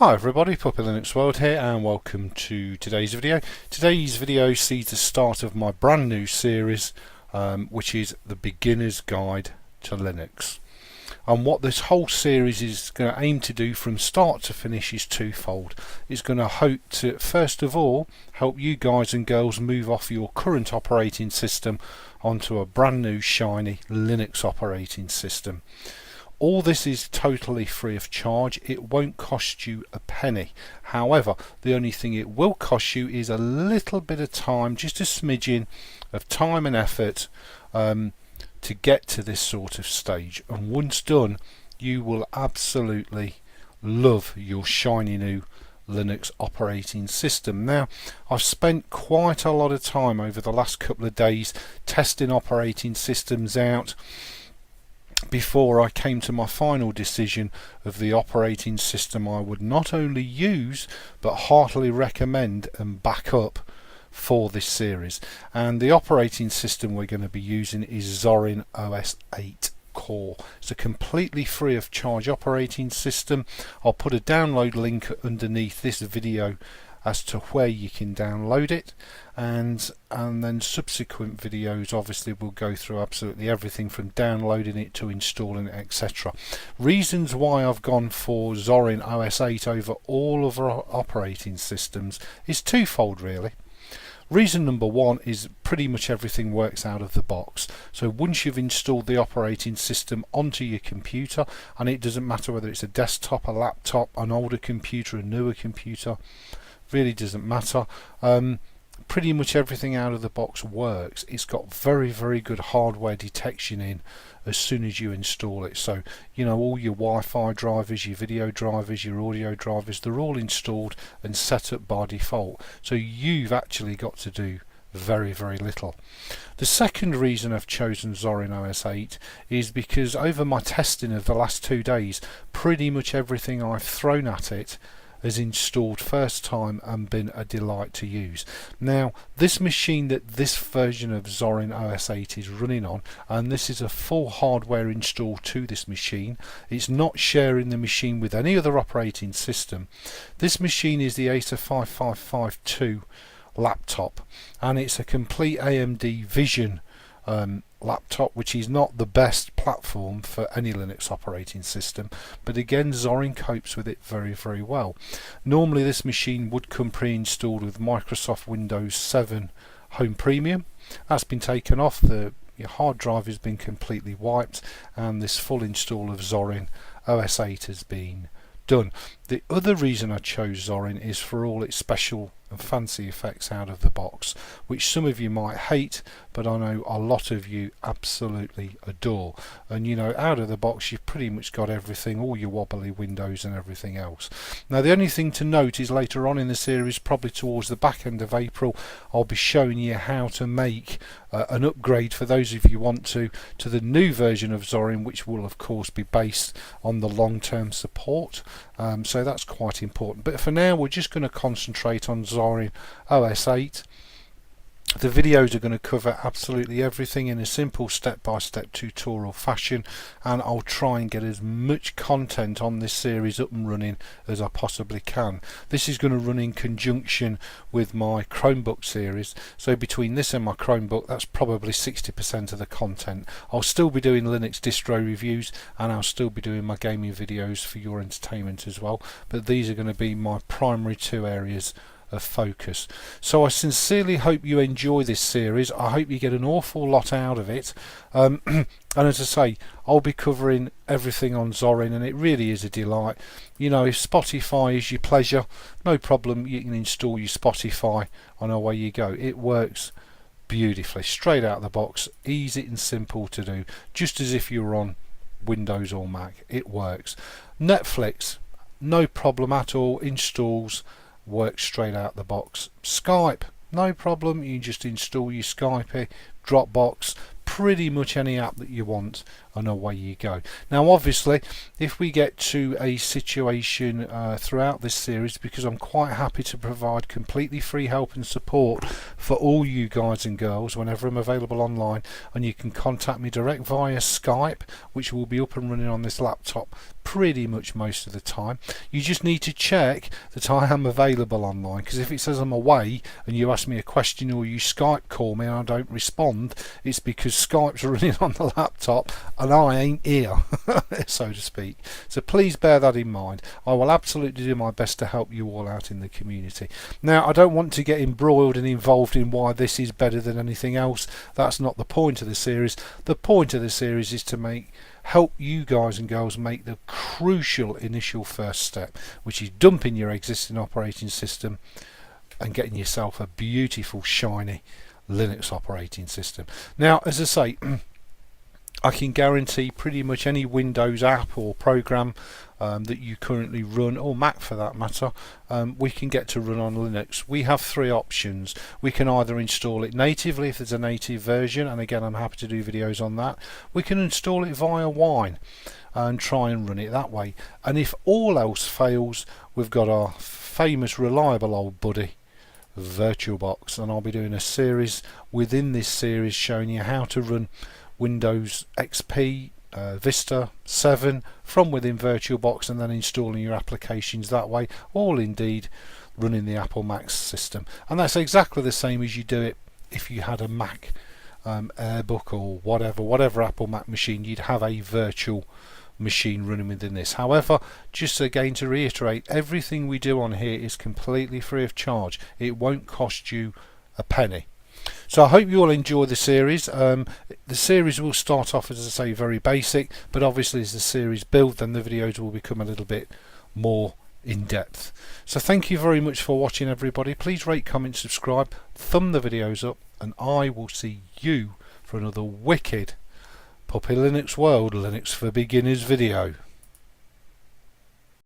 Hi everybody, Puppy Linux World here and welcome to today's video. Today's video sees the start of my brand new series which is the Beginner's Guide to Linux. And what this whole series is going to aim to do from start to finish is twofold. It's going to hope to first of all help you guys and girls move off your current operating system onto a brand new shiny Linux operating system. All this is totally free of charge. It won't cost you a penny. However, the only thing it will cost you is a little bit of time, just a smidgen of time and effort to get to this sort of stage. And once done, you will absolutely love your shiny new Linux operating system. Now, I've spent quite a lot of time over the last couple of days testing operating systems out before I came to my final decision of the operating system I would not only use but heartily recommend and back up for this series. And the operating system we're going to be using is Zorin OS 8 Core. It's a completely free of charge operating system. I'll put a download link underneath this video as to where you can download it, and then subsequent videos obviously will go through absolutely everything from downloading it to installing it, etc. Reasons why I've gone for Zorin OS 8 over all of our operating systems is twofold really. Reason number one is pretty much everything works out of the box. So once you've installed the operating system onto your computer, and it doesn't matter whether it's a desktop, a laptop, an older computer, a newer computer, really doesn't matter. Pretty much everything out of the box works. It's got very good hardware detection in as soon as you install it. So you know, all your Wi-Fi drivers, your video drivers, your audio drivers, they're all installed and set up by default. So you've actually got to do very little. The second reason I've chosen Zorin OS 8 is because over my testing of the last 2 days, pretty much everything I've thrown at it has installed first time and been a delight to use. Now, this machine that this version of Zorin OS 8 is running on, and this is a full hardware install to this machine, it's not sharing the machine with any other operating system. This machine is the Acer 5552 laptop, and it's a complete AMD Vision laptop, which is not the best platform for any Linux operating system, but again Zorin copes with it very well. Normally this machine would come pre-installed with Microsoft Windows 7 Home Premium. That's been taken off, your hard drive has been completely wiped, and this full install of Zorin OS 8 has been done. The other reason I chose Zorin is for all its special and fancy effects out of the box, which some of you might hate, but I know a lot of you absolutely adore. And you know, out of the box you've pretty much got everything, all your wobbly windows and everything else. Now the only thing to note is later on in the series, probably towards the back end of April, I'll be showing you how to make an upgrade, for those of you who want to the new version of Zorin, which will of course be based on the long-term support. So that's quite important. But for now we're just going to concentrate on Zorin OS 8. The videos are going to cover absolutely everything in a simple step-by-step tutorial fashion, and I'll try and get as much content on this series up and running as I possibly can. This is going to run in conjunction with my Chromebook series, so between this and my Chromebook, that's probably 60% of the content. I'll still be doing Linux distro reviews, and I'll still be doing my gaming videos for your entertainment as well, but these are going to be my primary two areas of focus. So I sincerely hope you enjoy this series. I hope you get an awful lot out of it, and as I say, I'll be covering everything on Zorin, and it really is a delight. You know, if Spotify is your pleasure, no problem, you can install your Spotify and away you go. It works beautifully, straight out of the box, easy and simple to do, just as if you were on Windows or Mac. It works. Netflix, no problem at all, installs, works straight out the box. Skype, no problem, you just install your Skype, Dropbox, pretty much any app that you want, and away you go. Now obviously if we get to a situation throughout this series, because I'm quite happy to provide completely free help and support for all you guys and girls whenever I'm available online, and you can contact me direct via Skype, which will be up and running on this laptop pretty much most of the time. You just need to check that I am available online, because if it says I'm away and you ask me a question or you Skype call me and I don't respond, it's because Skype's running on the laptop and I ain't here so to speak. So please bear that in mind. I will absolutely do my best to help you all out in the community. Now I don't want to get embroiled and involved in why this is better than anything else. That's not the point of the series. The point of the series is to help you guys and girls make the crucial initial first step, which is dumping your existing operating system and getting yourself a beautiful shiny Linux operating system. Now as I say, I can guarantee pretty much any Windows app or program that you currently run, or Mac for that matter, we can get to run on Linux. We have three options. We can either install it natively if there's a native version, and again I'm happy to do videos on that. We can install it via Wine and try and run it that way. And if all else fails, we've got our famous reliable old buddy VirtualBox, and I'll be doing a series within this series showing you how to run Windows XP, Vista 7 from within VirtualBox, and then installing your applications that way, all indeed running the Apple Mac system. And that's exactly the same as you do it if you had a Mac Airbook or whatever Apple Mac machine. You'd have a virtual machine running within this. However, just again to reiterate, everything we do on here is completely free of charge. It won't cost you a penny. So I hope you all enjoy the series. The series will start off, as I say, very basic, but obviously as the series builds, then the videos will become a little bit more in depth. So thank you very much for watching, everybody. Please rate, comment, subscribe, thumb the videos up, and I will see you for another wicked Puppy Linux World Linux for Beginners video.